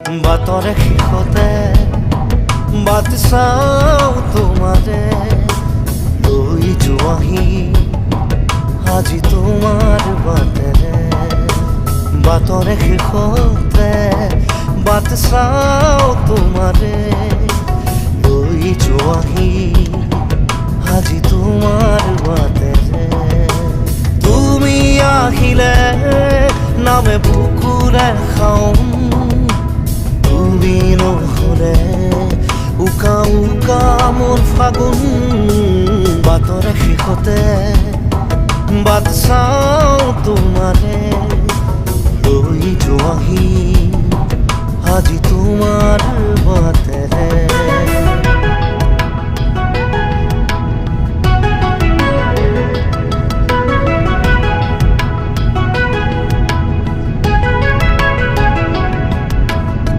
বাটৰে শেষতে but চাওঁ তোমাৰে লৈ যোৱাহি আজি তোমাৰ বাটেৰে বাটৰে শেষতে বাট চাওঁ তোমাৰে লৈ যোৱাহি আজি তোমাৰ বাটেৰে তুমি আহিলে নামে বুকুৰে খাওঁ তুমি নহ'লে উকা উকা মোৰ ফাগুন বাটৰে শেষতে বাট চাওঁ তোমাৰে লৈ যোৱাহি আজি তোমাৰ বাট